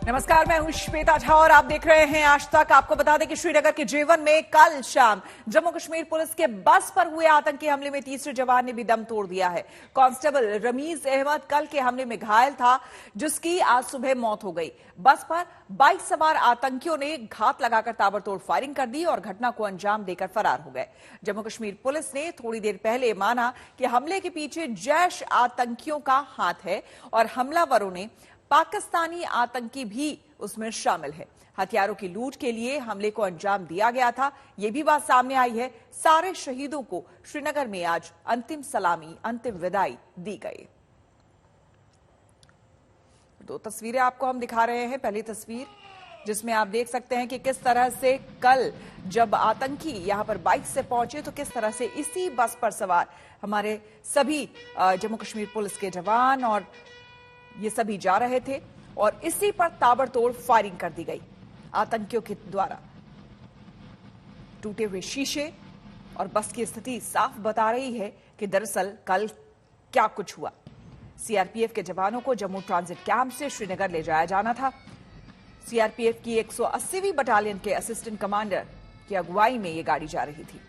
नमस्कार, मैं हूं श्वेता झा और आप देख रहे हैं आज तक। आपको बता दें कि श्रीनगर के जेवन में कल शाम जम्मू कश्मीर पुलिस के बस पर हुए आतंकी हमले में तीसरे जवान ने भी दम तोड़ दिया है। कांस्टेबल रमीज अहमद कल के हमले में घायल था, जिसकी आज सुबह मौत हो गई। बस पर बाइक सवार आतंकियों ने घात लगाकर ताबड़तोड़ फायरिंग कर दी और घटना को अंजाम देकर फरार हो गए। जम्मू कश्मीर पुलिस ने थोड़ी देर पहले माना कि हमले के पीछे जैश आतंकियों का हाथ है और हमलावरों ने पाकिस्तानी आतंकी भी उसमें शामिल है। हथियारों की लूट के लिए हमले को अंजाम दिया गया था, यह भी बात सामने आई है। सारे शहीदों को श्रीनगर में आज अंतिम सलामी, अंतिम विदाई दी गई। दो तस्वीरें आपको हम दिखा रहे हैं। पहली तस्वीर जिसमें आप देख सकते हैं कि किस तरह से कल जब आतंकी यहां पर बाइक से पहुंचे तो किस तरह से इसी बस पर सवार हमारे सभी जम्मू कश्मीर पुलिस के जवान और ये सभी जा रहे थे और इसी पर ताबड़तोड़ फायरिंग कर दी गई आतंकियों के द्वारा। टूटे हुए शीशे और बस की स्थिति साफ बता रही है कि दरअसल कल क्या कुछ हुआ। सीआरपीएफ के जवानों को जम्मू ट्रांजिट कैंप से श्रीनगर ले जाया जाना था। सीआरपीएफ की 180वीं बटालियन के असिस्टेंट कमांडर की अगुवाई में यह गाड़ी जा रही थी।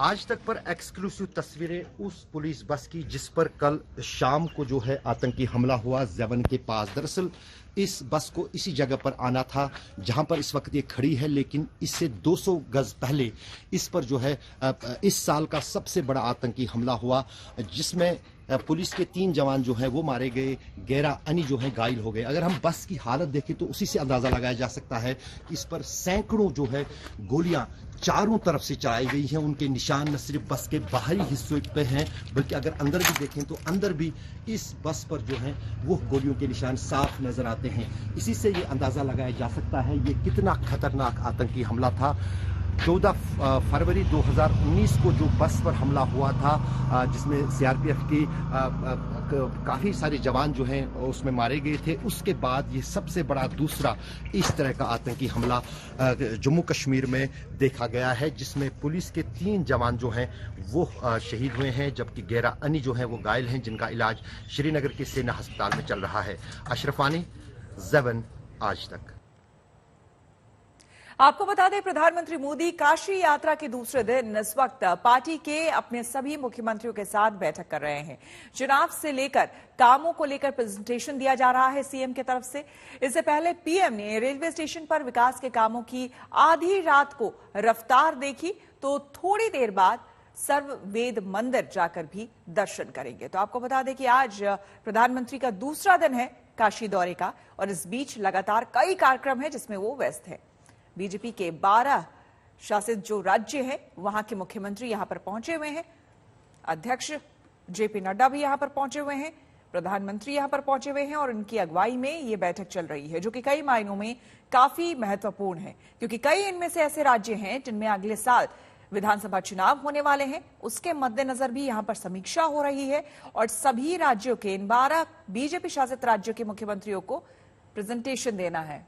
आज तक पर एक्सक्लूसिव तस्वीरें उस पुलिस बस की जिस पर कल शाम को जो है आतंकी हमला हुआ जेवन के पास। दरअसल इस बस को इसी जगह पर आना था जहां पर इस वक्त ये खड़ी है, लेकिन इससे 200 गज पहले इस पर जो है इस साल का सबसे बड़ा आतंकी हमला हुआ, जिसमें पुलिस के 3 जवान जो हैं वो मारे गए, 11 अन्य जो हैं घायल हो गए। अगर हम बस की हालत देखें तो उसी से अंदाजा लगाया जा सकता है कि इस पर सैकड़ों जो है गोलियां चारों तरफ से चलाई गई हैं। उनके निशान न सिर्फ बस के बाहरी हिस्से पे हैं, बल्कि अगर अंदर भी देखें तो अंदर भी इस बस पर जो है वो गोलियों के निशान साफ नजर आते हैं। इसी से ये अंदाजा लगाया जा सकता है ये कितना खतरनाक आतंकी हमला था। 14 फरवरी 2019 को जो बस पर हमला हुआ था, जिसमें सीआरपीएफ की काफ़ी सारे जवान जो हैं उसमें मारे गए थे, उसके बाद ये सबसे बड़ा दूसरा इस तरह का आतंकी हमला जम्मू कश्मीर में देखा गया है, जिसमें पुलिस के 3 जवान जो हैं वो शहीद हुए हैं, जबकि 11 अन्य जो हैं वो घायल हैं, जिनका इलाज श्रीनगर के सेना अस्पताल में चल रहा है। अशरफानी, ज़ेवन, आज तक। आपको बता दें, प्रधानमंत्री मोदी काशी यात्रा के दूसरे दिन इस वक्त पार्टी के अपने सभी मुख्यमंत्रियों के साथ बैठक कर रहे हैं। चुनाव से लेकर कामों को लेकर प्रेजेंटेशन दिया जा रहा है सीएम की तरफ से। इससे पहले पीएम ने रेलवे स्टेशन पर विकास के कामों की आधी रात को रफ्तार देखी, तो थोड़ी देर बाद सर्ववेद मंदिर जाकर भी दर्शन करेंगे। तो आपको बता दें कि आज प्रधानमंत्री का दूसरा दिन है काशी दौरे का और इस बीच लगातार कई कार्यक्रम है जिसमें वो व्यस्त है। बीजेपी के 12 शासित जो राज्य हैं वहां के मुख्यमंत्री यहां पर पहुंचे हुए हैं। अध्यक्ष जेपी नड्डा भी यहां पर पहुंचे हुए हैं, प्रधानमंत्री यहां पर पहुंचे हुए हैं और उनकी अगुवाई में ये बैठक चल रही है, जो कि कई मायनों में काफी महत्वपूर्ण है, क्योंकि कई इनमें से ऐसे राज्य हैं जिनमें अगले साल विधानसभा चुनाव होने वाले हैं। उसके मद्देनजर भी यहां पर समीक्षा हो रही है और सभी राज्यों के, इन 12 बीजेपी शासित राज्यों के मुख्यमंत्रियों को प्रेजेंटेशन देना है।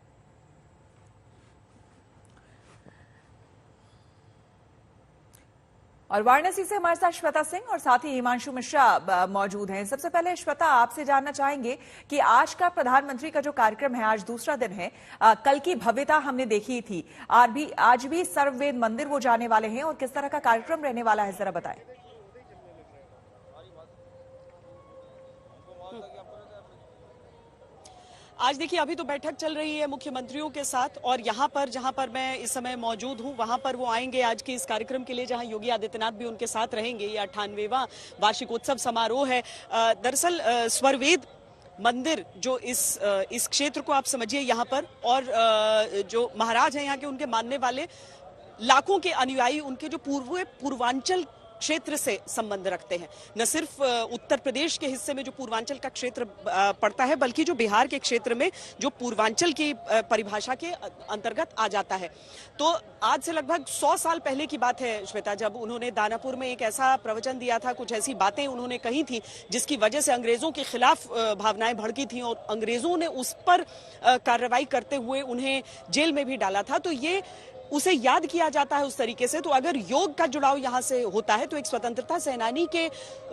और वाराणसी से हमारे साथ श्वेता सिंह और साथ ही हिमांशु मिश्रा मौजूद हैं। सबसे पहले श्वेता, आपसे जानना चाहेंगे कि आज का प्रधानमंत्री का जो कार्यक्रम है, आज दूसरा दिन है, कल की भव्यता हमने देखी थी, आज भी सर्ववेद मंदिर वो जाने वाले हैं और किस तरह का कार्यक्रम रहने वाला है, जरा बताएं। आज देखिए, अभी तो बैठक चल रही है मुख्यमंत्रियों के साथ और यहाँ पर जहाँ पर मैं इस समय मौजूद हूँ वहाँ पर वो आएंगे आज के इस कार्यक्रम के लिए, जहाँ योगी आदित्यनाथ भी उनके साथ रहेंगे। ये 98वां वार्षिकोत्सव समारोह है। दरअसल स्वर्वेद मंदिर जो इस क्षेत्र को आप समझिए यहाँ पर, और जो महाराज हैं यहाँ के, उनके मानने वाले लाखों के अनुयायी उनके जो पूर्वांचल क्षेत्र से संबंध रखते हैं। न सिर्फ उत्तर प्रदेश के हिस्से में जो पूर्वांचल का क्षेत्र पड़ता है, बल्कि जो बिहार के क्षेत्र में जो पूर्वांचल की परिभाषा के अंतर्गत आ जाता है। तो आज से लगभग 100 साल पहले की बात है श्वेता, जब उन्होंने दानापुर में एक ऐसा प्रवचन दिया था, कुछ ऐसी बातें उन्होंने कही थी जिसकी वजह से अंग्रेजों के खिलाफ भावनाएं भड़की थी और अंग्रेजों ने उस पर कार्रवाई करते हुए उन्हें जेल में भी डाला था। तो ये उसे याद किया जाता है उस तरीके से। तो अगर योग का जुड़ाव यहाँ से होता है तो एक स्वतंत्रता सेनानी के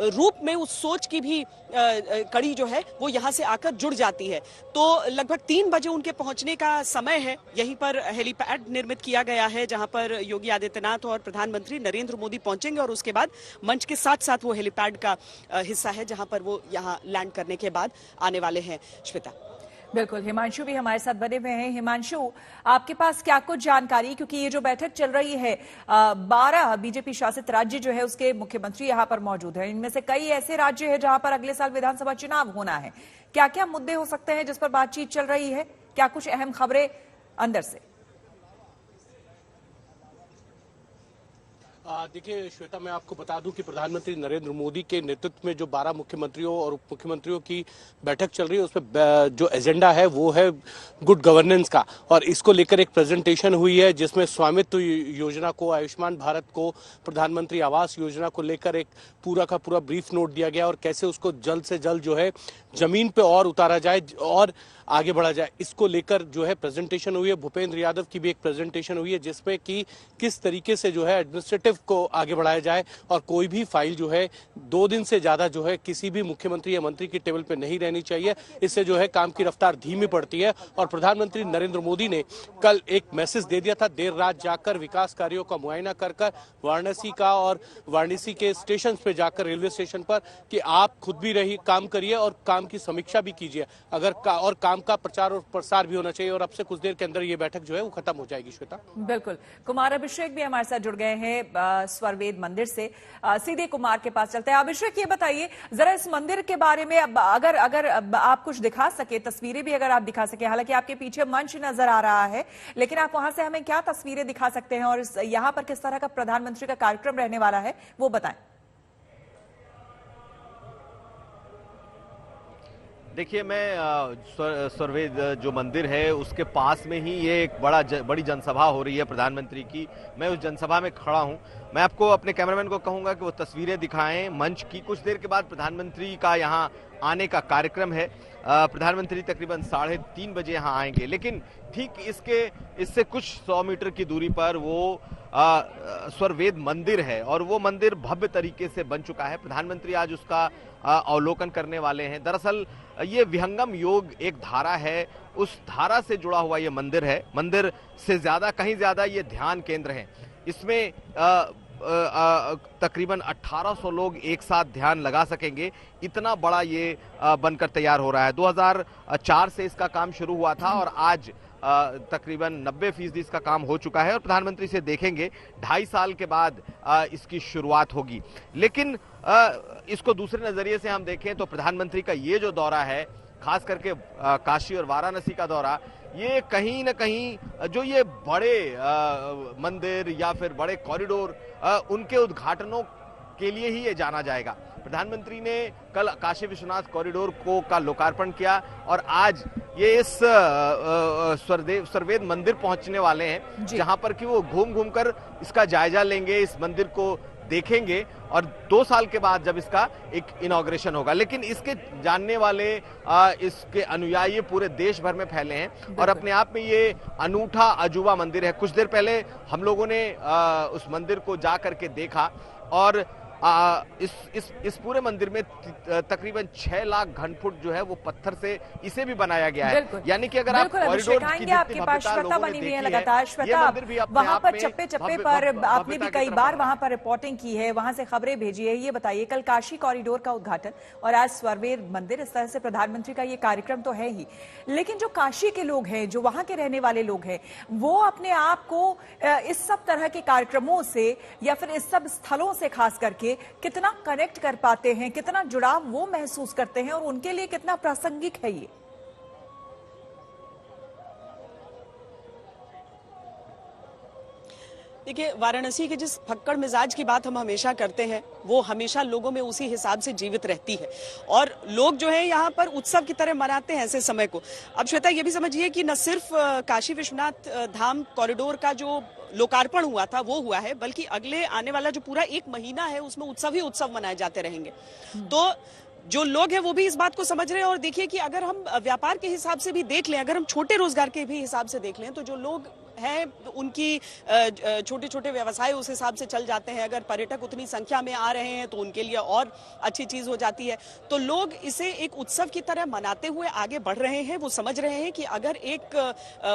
रूप में उस सोच की भी कड़ी जो है वो यहाँ से आकर जुड़ जाती है। तो लगभग 3 बजे उनके पहुंचने का समय है। यहीं पर हेलीपैड निर्मित किया गया है जहां पर योगी आदित्यनाथ और प्रधानमंत्री नरेंद्र मोदी पहुंचेंगे और उसके बाद मंच के साथ साथ वो हेलीपैड का हिस्सा है जहां पर वो यहाँ लैंड करने के बाद आने वाले हैं। श्वेता, बिल्कुल, हिमांशु भी हमारे साथ बने हुए हैं। हिमांशु, आपके पास क्या कुछ जानकारी, क्योंकि ये जो बैठक चल रही है 12 बीजेपी शासित राज्य जो है उसके मुख्यमंत्री यहाँ पर मौजूद हैं। इनमें से कई ऐसे राज्य हैं जहां पर अगले साल विधानसभा चुनाव होना है। क्या क्या मुद्दे हो सकते हैं जिस पर बातचीत चल रही है? क्या कुछ अहम खबरें अंदर से? देखिए श्वेता, मैं आपको बता दूं कि प्रधानमंत्री नरेंद्र मोदी के नेतृत्व में जो 12 मुख्यमंत्रियों और उप मुख्यमंत्रियों की बैठक चल रही है उसमें जो एजेंडा है वो है गुड गवर्नेंस का, और इसको लेकर एक प्रेजेंटेशन हुई है जिसमें स्वामित्व योजना को, आयुष्मान भारत को, प्रधानमंत्री आवास योजना को लेकर एक पूरा का पूरा ब्रीफ नोट दिया गया और कैसे उसको जल्द से जल्द जो है जमीन पे और उतारा जाए और आगे बढ़ा जाए, इसको लेकर जो है प्रेजेंटेशन हुई है। भूपेंद्र यादव की भी एक प्रेजेंटेशन हुई है जिसमें कि किस तरीके से जो है एडमिनिस्ट्रेटिव को आगे बढ़ाया जाए और कोई भी फाइल जो है 2 दिन से ज्यादा जो है किसी भी मुख्यमंत्री या मंत्री की टेबल पे नहीं रहनी चाहिए। इससे जो है काम की रफ्तार धीमी पड़ती है। और प्रधानमंत्री नरेंद्र मोदी ने कल एक मैसेज दे दिया था, देर रात जाकर विकास कार्यों का मुआयना कर वाराणसी का और वाराणसी के स्टेशन पे जाकर, रेलवे स्टेशन पर, कि आप खुद भी रही काम करिए और काम की समीक्षा भी कीजिए और काम का प्रचार और प्रसार भी होना चाहिए। और अब से कुछ देर के अंदर ये बैठक जो है वो खत्म हो जाएगी। श्वेता, बिल्कुल। कुमार अभिषेक भी हमारे साथ जुड़ गए हैं स्वरवेद मंदिर से। सीधे कुमार के पास चलते हैं। अभिषेक, ये बताइए जरा इस मंदिर के बारे में, अगर आप कुछ दिखा सके, तस्वीरें भी अगर आप दिखा सके। हालांकि आपके पीछे मंच नजर आ रहा है, लेकिन आप वहां से हमें क्या तस्वीरें दिखा सकते हैं और यहाँ पर किस तरह का प्रधानमंत्री का कार्यक्रम रहने वाला है वो बताएं। देखिए, मैं स्वरवेद जो मंदिर है उसके पास में ही ये एक बड़ी जनसभा हो रही है प्रधानमंत्री की। मैं उस जनसभा में खड़ा हूं। मैं आपको, अपने कैमरामैन को कहूंगा कि वो तस्वीरें दिखाएं मंच की। कुछ देर के बाद प्रधानमंत्री का यहां आने का कार्यक्रम है। प्रधानमंत्री तकरीबन 3:30 बजे यहां आएंगे, लेकिन ठीक इससे कुछ 100 मीटर की दूरी पर वो स्वरवेद मंदिर है और वो मंदिर भव्य तरीके से बन चुका है। प्रधानमंत्री आज उसका अवलोकन करने वाले हैं। दरअसल ये विहंगम योग एक धारा है, उस धारा से जुड़ा हुआ ये मंदिर है। मंदिर से कहीं ज्यादा ये ध्यान केंद्र है। इसमें तकरीबन 1800 लोग एक साथ ध्यान लगा सकेंगे, इतना बड़ा ये बनकर तैयार हो रहा है। 2004 से इसका काम शुरू हुआ था और आज तकरीबन 90% इसका काम हो चुका है और प्रधानमंत्री से देखेंगे 2.5 साल के बाद इसकी शुरुआत होगी। लेकिन इसको दूसरे नजरिए से हम देखें तो प्रधानमंत्री का ये जो दौरा है, खास करके काशी और वाराणसी का दौरा, ये कहीं न कहीं जो ये बड़े मंदिर या फिर बड़े कॉरिडोर, उनके उद्घाटनों के लिए ही ये जाना जाएगा। प्रधानमंत्री ने कल काशी विश्वनाथ कॉरिडोर का लोकार्पण किया और आज ये इस स्वरवेद मंदिर पहुंचने वाले हैं, जहां पर कि वो घूम कर इसका जायजा लेंगे, इस मंदिर को देखेंगे और 2 साल के बाद जब इसका एक इनॉग्रेशन होगा। लेकिन इसके जानने वाले, इसके अनुयायी पूरे देश भर में फैले हैं और अपने आप में ये अनूठा अजूबा मंदिर है। कुछ देर पहले हम लोगों ने उस मंदिर को जा करके देखा और इस पूरे मंदिर में तकरीबन 6 लाख घनफुट जो है वो पत्थर से इसे भी बनाया गया है। यानी कि अगर आप कॉरिडोर की आपके पास श्वेता बनी हुई है लगातार, श्वेता वहां पर चप्पे पर आपने भी कई बार वहां पर रिपोर्टिंग की है, वहां से खबरें भेजी है। ये बताइए, कल काशी कॉरिडोर का उद्घाटन और आज स्वरवेद मंदिर, इस तरह से प्रधानमंत्री का ये कार्यक्रम तो है ही, लेकिन जो काशी के लोग हैं, जो वहां के रहने वाले लोग हैं, वो अपने आप को इस सब तरह के कार्यक्रमों से या फिर इस सब स्थलों से खास करके कितना कनेक्ट कर पाते हैं, कितना जुड़ाव वो महसूस करते हैं और उनके लिए कितना प्रासंगिक है ये? देखिए, वाराणसी के जिस फक्कड़ मिजाज की बात हम हमेशा करते हैं, वो हमेशा लोगों में उसी हिसाब से जीवित रहती है और लोग जो है यहाँ पर उत्सव की तरह मनाते हैं ऐसे समय को। अब श्वेता, ये भी समझिए कि न सिर्फ काशी विश्वनाथ धाम कॉरिडोर का जो लोकार्पण हुआ था वो हुआ है, बल्कि अगले आने वाला जो पूरा 1 महीना है उसमें उत्सव ही उत्सव मनाए जाते रहेंगे। तो जो लोग हैं वो भी इस बात को समझ रहे हैं और देखिए कि अगर हम व्यापार के हिसाब से भी देख लें, अगर हम छोटे रोजगार के भी हिसाब से देख लें, तो जो लोग हैं उनकी छोटे छोटे व्यवसाय उस हिसाब से चल जाते हैं। अगर पर्यटक उतनी संख्या में आ रहे हैं तो उनके लिए और अच्छी चीज हो जाती है। तो लोग इसे एक उत्सव की तरह मनाते हुए आगे बढ़ रहे हैं। वो समझ रहे हैं कि अगर एक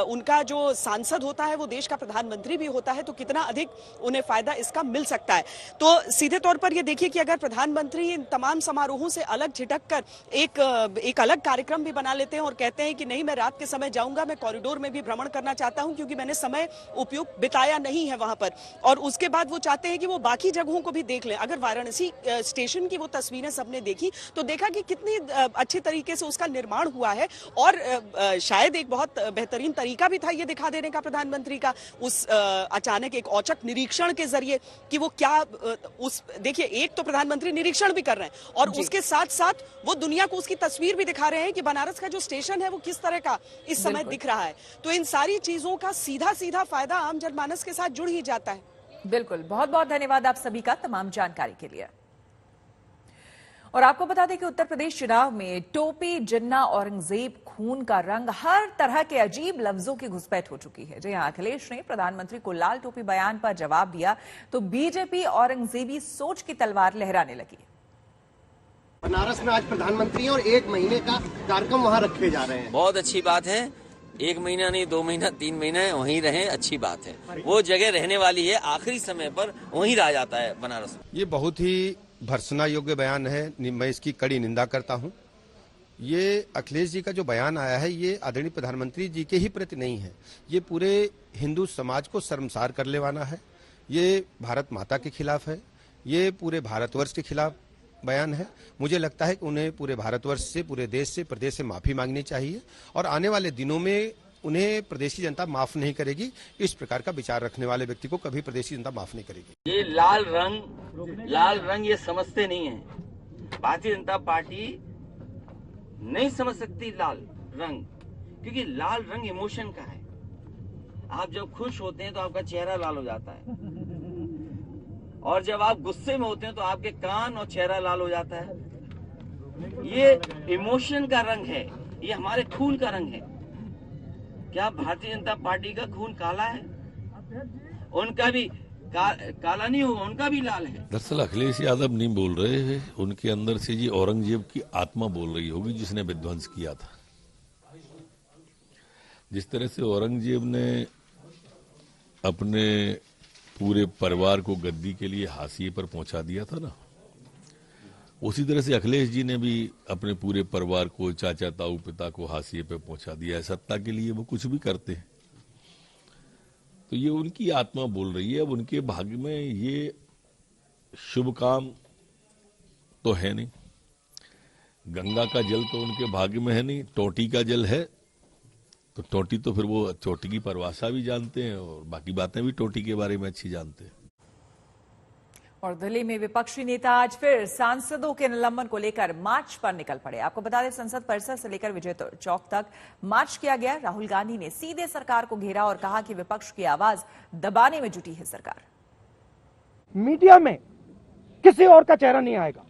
उनका जो सांसद होता है वो देश का प्रधानमंत्री भी होता है तो कितना अधिक उन्हें फायदा इसका मिल सकता है। तो सीधे तौर पर ये देखिए कि अगर प्रधानमंत्री इन तमाम समारोहों से अलग झिटक कर एक अलग कार्यक्रम भी बना लेते हैं और कहते हैं कि नहीं, मैं रात के समय जाऊंगा, मैं कॉरिडोर में भी भ्रमण करना चाहता हूं क्योंकि मैंने समय उपयुक्त बिताया नहीं है वहां पर, और उसके बाद वो चाहते हैं कि वो बाकी जगहों को भी देख लें। अगर वाराणसी स्टेशन की वो तस्वीरें सबने देखी तो देखा कि कितनी अच्छे तरीके से उसका निर्माण हुआ है, और शायद एक बहुत बेहतरीन तरीका भी था ये दिखा देने का प्रधानमंत्री का उस अचानक एक औचक निरीक्षण के जरिए कि वो क्या देखिए, एक तो प्रधानमंत्री निरीक्षण भी कर रहे हैं और उसके साथ साथ वो दुनिया को उसकी तस्वीर भी दिखा रहे हैं कि बनारस का जो स्टेशन है वो किस तरह का इस समय दिख रहा है। तो इन सारी चीजों का सीधा सीधा फायदा आम जनमानस के साथ जुड़ ही जाता है। बिल्कुल, बहुत बहुत धन्यवाद आप सभी का तमाम जानकारी के लिए। और आपको बता दें कि उत्तर प्रदेश चुनाव में टोपी, जिन्ना, औरंगजेब, खून का रंग, हर तरह के अजीब लफ्जों की घुसपैठ हो चुकी है। जी हां, अखिलेश ने प्रधानमंत्री को लाल टोपी बयान पर जवाब दिया तो बीजेपी औरंगजेबी सोच की तलवार लहराने लगी। बनारस में आज प्रधानमंत्री और 1 महीने का कार्यक्रम वहाँ रखे जा रहे हैं। बहुत अच्छी बात है। 1 महीना नहीं, 2 महीना, 3 महीना वहीं रहें, अच्छी बात है। वो जगह रहने वाली है, आखिरी समय पर वहीं रह जाता है बनारस। ये बहुत ही भर्त्सना योग्य बयान है, मैं इसकी कड़ी निंदा करता हूं। ये अखिलेश जी का जो बयान आया है ये आदरणीय प्रधानमंत्री जी के ही प्रति नहीं है, ये पूरे हिंदू समाज को शर्मसार करने वाला है। ये भारत माता के खिलाफ है, ये पूरे भारतवर्ष के खिलाफ बयान है। मुझे लगता है कि उन्हें पूरे भारतवर्ष से, पूरे देश से, प्रदेश से माफी मांगनी चाहिए और आने वाले दिनों में उन्हें प्रदेशी जनता माफ नहीं करेगी। इस प्रकार का विचार रखने वाले व्यक्ति को कभी प्रदेशी जनता माफ नहीं करेगी। ये लाल रंग ये समझते नहीं है। भारतीय जनता पार्टी नहीं समझ सकती लाल रंग, क्योंकि लाल रंग इमोशन का है। आप जब खुश होते हैं तो आपका चेहरा लाल हो जाता है, और जब आप गुस्से में होते हैं तो आपके कान और चेहरा लाल हो जाता है। ये इमोशन का रंग है, ये हमारे खून का रंग है। क्या भारतीय जनता पार्टी का खून काला है? उनका भी काला नहीं होगा, उनका भी लाल है। दरअसल अखिलेश यादव नहीं बोल रहे हैं, उनके अंदर से ये औरंगजेब की आत्मा बोल रही होगी जिसने विध्वंस किया था। जिस तरह से औरंगजेब ने अपने पूरे परिवार को गद्दी के लिए हाशिए पर पहुंचा दिया था ना, उसी तरह से अखिलेश जी ने भी अपने पूरे परिवार को, चाचा ताऊ पिता को हाशिए पे पहुंचा दिया है। सत्ता के लिए वो कुछ भी करते हैं, तो ये उनकी आत्मा बोल रही है। अब उनके भाग्य में ये शुभ काम तो है नहीं, गंगा का जल तो उनके भाग्य में है नहीं, टोटी का जल है। तो टोटी तो फिर वो टोटी की परिभाषा भी जानते हैं और बाकी बातें भी टोटी के बारे में अच्छी जानते हैं। और दिल्ली में विपक्षी नेता आज फिर सांसदों के निलंबन को लेकर मार्च पर निकल पड़े। आपको बता दें, संसद परिसर से लेकर विजय चौक तक मार्च किया गया। राहुल गांधी ने सीधे सरकार को घेरा और कहा कि विपक्ष की आवाज दबाने में जुटी है सरकार। मीडिया में किसी और का चेहरा नहीं आएगा,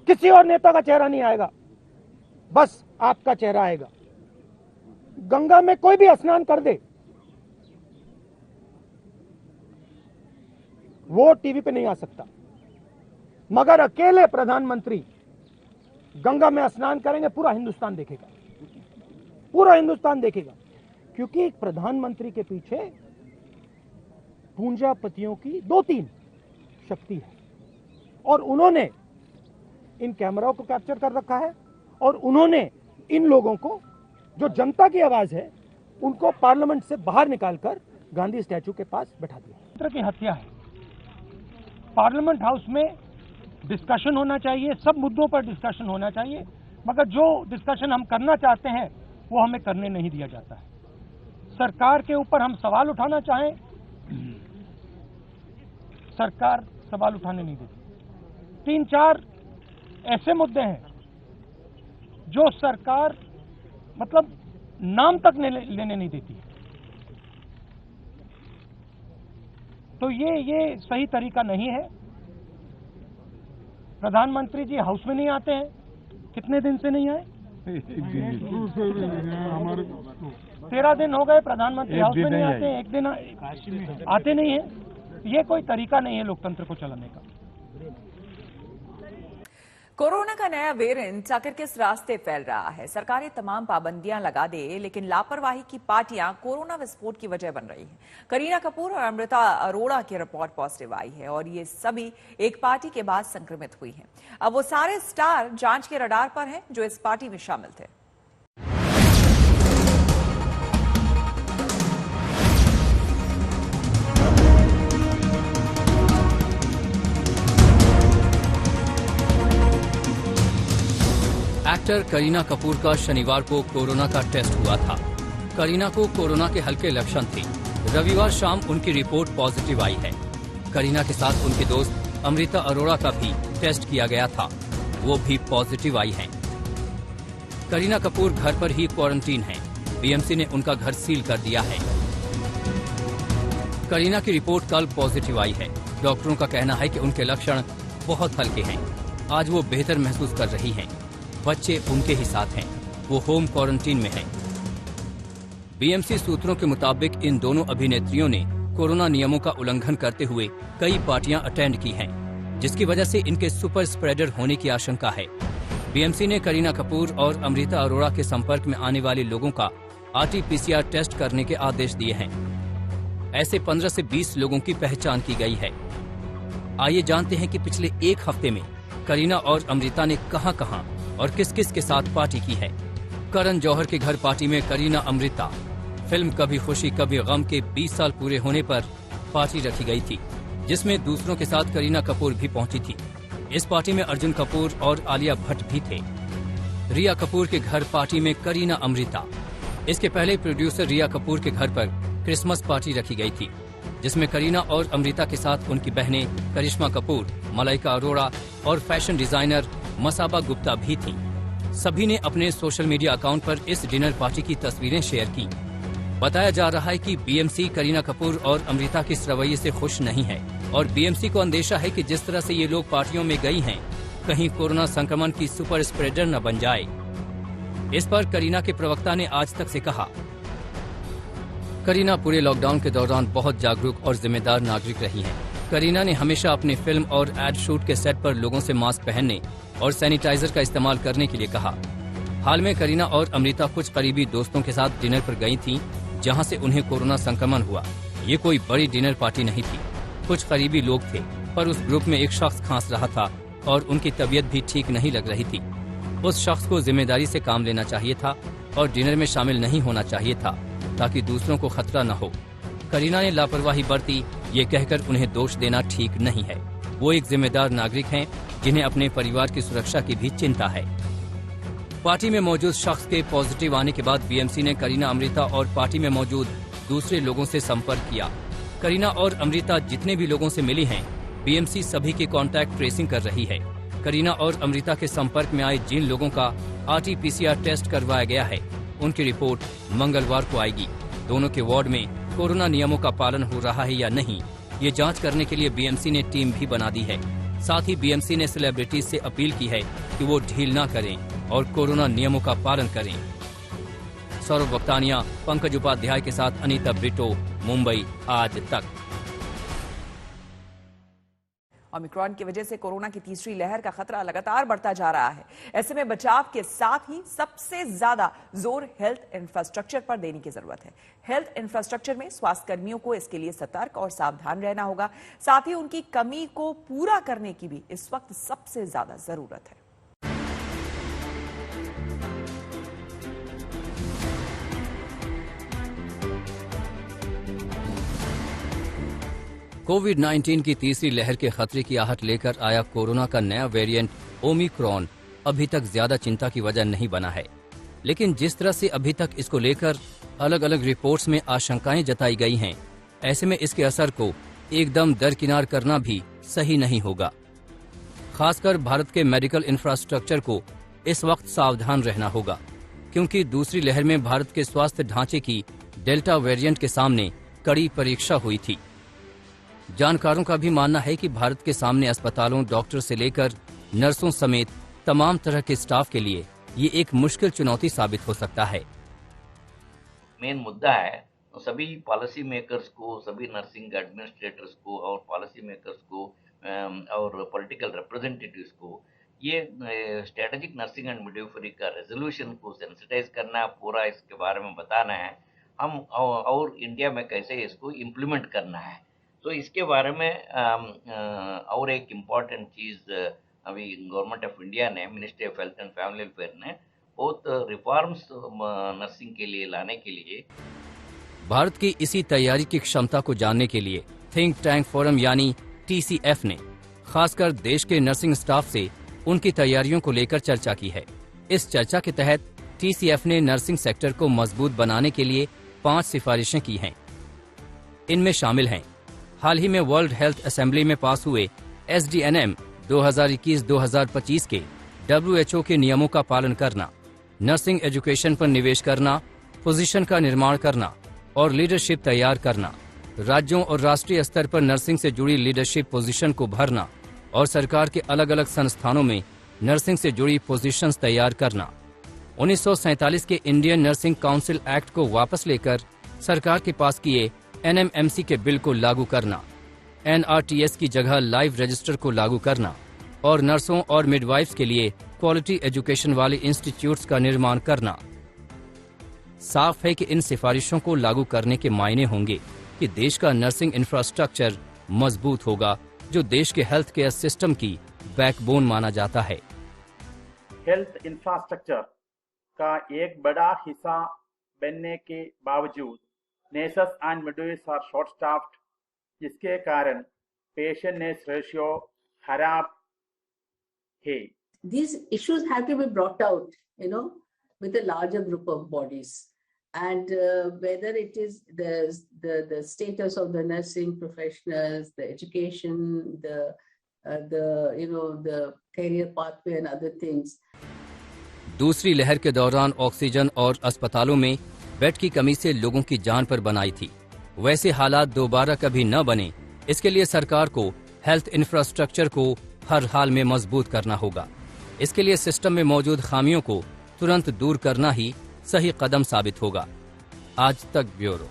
किसी और नेता का चेहरा नहीं आएगा, बस आपका चेहरा आएगा। गंगा में कोई भी स्नान कर दे, वो टीवी पे नहीं आ सकता, मगर अकेले प्रधानमंत्री गंगा में स्नान करेंगे, पूरा हिंदुस्तान देखेगा, पूरा हिंदुस्तान देखेगा। क्योंकि एक प्रधानमंत्री के पीछे पूंजापतियों की 2-3 शक्ति है, और उन्होंने इन कैमराओं को कैप्चर कर रखा है, और उन्होंने इन लोगों को, जो जनता की आवाज है, उनको पार्लियामेंट से बाहर निकालकर गांधी स्टैचू के पास बैठा दिया। तंत्र की हत्या है। पार्लियामेंट हाउस में डिस्कशन होना चाहिए, सब मुद्दों पर डिस्कशन होना चाहिए, मगर जो डिस्कशन हम करना चाहते हैं वो हमें करने नहीं दिया जाता है। सरकार के ऊपर हम सवाल उठाना चाहें, सरकार सवाल उठाने नहीं देती। 3-4 ऐसे मुद्दे हैं जो सरकार मतलब नाम तक लेने नहीं देती है। तो ये सही तरीका नहीं है। प्रधानमंत्री जी हाउस में नहीं आते हैं, कितने दिन से नहीं आए, हमारे 13 दिन हो गए प्रधानमंत्री हाउस में नहीं आते, एक दिन आते नहीं है। ये कोई तरीका नहीं है लोकतंत्र को चलाने का। कोरोना का नया वेरिएंट आखिर किस रास्ते फैल रहा है? सरकारें तमाम पाबंदियां लगा दे, लेकिन लापरवाही की पार्टियां कोरोना विस्फोट की वजह बन रही हैं। करीना कपूर और अमृता अरोड़ा की रिपोर्ट पॉजिटिव आई है और ये सभी एक पार्टी के बाद संक्रमित हुई हैं। अब वो सारे स्टार जांच के रडार पर हैं जो इस पार्टी में शामिल थे। एक्टर करीना कपूर का शनिवार को कोरोना का टेस्ट हुआ था। करीना को कोरोना के हल्के लक्षण थे। रविवार शाम उनकी रिपोर्ट पॉजिटिव आई है। करीना के साथ उनके दोस्त अमृता अरोड़ा का भी टेस्ट किया गया था, वो भी पॉजिटिव आई हैं। करीना कपूर घर पर ही क्वारंटीन हैं। बीएमसी ने उनका घर सील कर दिया है। करीना की रिपोर्ट कल पॉजिटिव आई है। डॉक्टरों का कहना है कि उनके लक्षण बहुत हल्के हैं। आज वो बेहतर महसूस कर रही हैं। बच्चे उनके ही साथ हैं। वो होम क्वारंटीन में हैं। बीएमसी सूत्रों के मुताबिक इन दोनों अभिनेत्रियों ने कोरोना नियमों का उल्लंघन करते हुए कई पार्टियां अटेंड की हैं, जिसकी वजह से इनके सुपर स्प्रेडर होने की आशंका है। बीएमसी ने करीना कपूर और अमृता अरोड़ा के संपर्क में आने वाले लोगों का RT-PCR टेस्ट करने के आदेश दिए हैं। ऐसे 15 से 20 लोगों की पहचान की गई है। आइए जानते हैं कि पिछले एक हफ्ते में करीना और अमृता ने कहां-कहां और किस किस के साथ पार्टी की है। करण जौहर के घर पार्टी में करीना अमृता। फिल्म कभी खुशी कभी गम के 20 साल पूरे होने पर पार्टी रखी गई थी, जिसमें दूसरों के साथ करीना कपूर भी पहुंची थी। इस पार्टी में अर्जुन कपूर और आलिया भट्ट भी थे। रिया कपूर के घर पार्टी में करीना अमृता। इसके पहले प्रोड्यूसर रिया कपूर के घर पर क्रिसमस पार्टी रखी गई थी, जिसमें करीना और अमृता के साथ उनकी बहनें करिश्मा कपूर, मलाइका अरोड़ा और फैशन डिजाइनर मसाबा गुप्ता भी थीं। सभी ने अपने सोशल मीडिया अकाउंट पर इस डिनर पार्टी की तस्वीरें शेयर की। बताया जा रहा है कि बीएमसी करीना कपूर और अमृता के इस रवैये से खुश नहीं है और बीएमसी को अंदेशा है कि जिस तरह से ये लोग पार्टियों में गई हैं, कहीं कोरोना संक्रमण की सुपर स्प्रेडर न बन जाए। इस पर करीना के प्रवक्ता ने आज तक से कहा, करीना पूरे लॉकडाउन के दौरान बहुत जागरूक और जिम्मेदार नागरिक रही हैं। करीना ने हमेशा अपनी फिल्म और एड शूट के सेट पर लोगों से मास्क पहनने और सैनिटाइजर का इस्तेमाल करने के लिए कहा। हाल में करीना और अमृता कुछ करीबी दोस्तों के साथ डिनर पर गई थीं, जहां से उन्हें कोरोना संक्रमण हुआ। ये कोई बड़ी डिनर पार्टी नहीं थी। कुछ करीबी लोग थे, पर उस ग्रुप में एक शख्स खांस रहा था और उनकी तबीयत भी ठीक नहीं लग रही थी। उस शख्स को जिम्मेदारी से काम लेना चाहिए था और डिनर में शामिल नहीं होना चाहिए था, ताकि दूसरों को खतरा न हो। करीना ने लापरवाही बरती, ये कहकर उन्हें दोष देना ठीक नहीं है। वो एक जिम्मेदार नागरिक हैं, जिन्हें अपने परिवार की सुरक्षा की भी चिंता है। पार्टी में मौजूद शख्स के पॉजिटिव आने के बाद बीएमसी ने करीना, अमृता और पार्टी में मौजूद दूसरे लोगों से संपर्क किया। करीना और अमृता जितने भी लोगों से मिली हैं, बीएमसी सभी के कॉन्टैक्ट ट्रेसिंग कर रही है। करीना और अमृता के संपर्क में आए जिन लोगों का RT-PCR टेस्ट करवाया गया है, उनकी रिपोर्ट मंगलवार को आएगी। दोनों के वार्ड में कोरोना नियमों का पालन हो रहा है या नहीं, ये जांच करने के लिए बीएमसी ने टीम भी बना दी है। साथ ही बीएमसी ने सेलिब्रिटीज से अपील की है कि वो ढील न करें और कोरोना नियमों का पालन करें। सौरभ वक्तानिया, पंकज उपाध्याय के साथ अनीता ब्रिटो, मुंबई आज तक। ओमिक्रॉन की वजह से कोरोना की तीसरी लहर का खतरा लगातार बढ़ता जा रहा है। ऐसे में बचाव के साथ ही सबसे ज्यादा जोर हेल्थ इंफ्रास्ट्रक्चर पर देने की जरूरत है। हेल्थ इंफ्रास्ट्रक्चर में स्वास्थ्य कर्मियों को इसके लिए सतर्क और सावधान रहना होगा। साथ ही उनकी कमी को पूरा करने की भी इस वक्त सबसे ज्यादा जरूरत है। कोविड-19 की तीसरी लहर के खतरे की आहट लेकर आया कोरोना का नया वेरिएंट ओमिक्रॉन अभी तक ज्यादा चिंता की वजह नहीं बना है। लेकिन जिस तरह से अभी तक इसको लेकर अलग अलग रिपोर्ट्स में आशंकाएं जताई गई हैं, ऐसे में इसके असर को एकदम दरकिनार करना भी सही नहीं होगा। खासकर भारत के मेडिकल इंफ्रास्ट्रक्चर को इस वक्त सावधान रहना होगा, क्योंकि दूसरी लहर में भारत के स्वास्थ्य ढांचे की डेल्टा वेरिएंट के सामने कड़ी परीक्षा हुई थी। जानकारों का भी मानना है कि भारत के सामने अस्पतालों, डॉक्टर से लेकर नर्सों समेत तमाम तरह के स्टाफ के लिए ये एक मुश्किल चुनौती साबित हो सकता है। मेन मुद्दा है सभी पॉलिसी मेकर्स को, सभी नर्सिंग एडमिनिस्ट्रेटर्स को और पॉलिसी मेकर्स को और पॉलिटिकल रिप्रेजेंटेटिव्स को ये स्ट्रेटेजिक नर्सिंग एंड मिडवाइफरी का रेजोल्यूशन को सेंसिटाइज करना, पूरा इसके बारे में बताना है हम और इंडिया में कैसे इसको इम्प्लीमेंट करना है। तो इसके बारे में और एक इम्पॉर्टेंट चीज़ अभी गवर्नमेंट ऑफ इंडिया ने, ministry of health and family welfare ने बहुत रिफॉर्म्स नर्सिंग के लिए लाने के लिए। भारत की इसी तैयारी की क्षमता को जानने के लिए थिंक टैंक फोरम यानी TCF ने खासकर देश के नर्सिंग स्टाफ से उनकी तैयारियों को लेकर चर्चा की है। इस चर्चा के तहत TCF ने नर्सिंग सेक्टर को मजबूत बनाने के लिए 5 सिफारिशें की हैं। इनमें शामिल हैं हाल ही में वर्ल्ड हेल्थ असेंबली में पास हुए SDNM 2021-2025 के WHO के नियमों का पालन करना, नर्सिंग एजुकेशन पर निवेश करना, पोजीशन का निर्माण करना और लीडरशिप तैयार करना, राज्यों और राष्ट्रीय स्तर पर नर्सिंग से जुड़ी लीडरशिप पोजीशन को भरना और सरकार के अलग अलग संस्थानों में नर्सिंग से जुड़ी पोजीशंस तैयार करना, 1947 के इंडियन नर्सिंग काउंसिल एक्ट को वापस लेकर सरकार के पास किए NMMC के बिल को लागू करना, NRTS की जगह लाइव रजिस्टर को लागू करना और नर्सों और मिडवाइफ्स के लिए क्वालिटी एजुकेशन वाले इंस्टीट्यूट्स का निर्माण करना। साफ है कि इन सिफारिशों को लागू करने के मायने होंगे कि देश का नर्सिंग इंफ्रास्ट्रक्चर मजबूत होगा, जो देश के हेल्थ केयर सिस्टम की बैकबोन माना जाता है। हेल्थ इंफ्रास्ट्रक्चर का एक बड़ा हिस्सा बनने के बावजूद nurses and midwifes are short staffed, जिसके कारण पेशेंट नर्स रेशियो खराब है। These issues have to be brought out, with a larger group of bodies, and whether it is the status of the nursing professionals, the education, the career pathway and other things. दूसरी लहर के दौरान oxygen और अस्पतालों में bed की कमी से लोगों की जान पर बनाई थी। वैसे हालात दोबारा कभी न बने, इसके लिए सरकार को हेल्थ इंफ्रास्ट्रक्चर को हर हाल में मजबूत करना होगा। इसके लिए सिस्टम में मौजूद खामियों को तुरंत दूर करना ही सही कदम साबित होगा। आज तक ब्यूरो।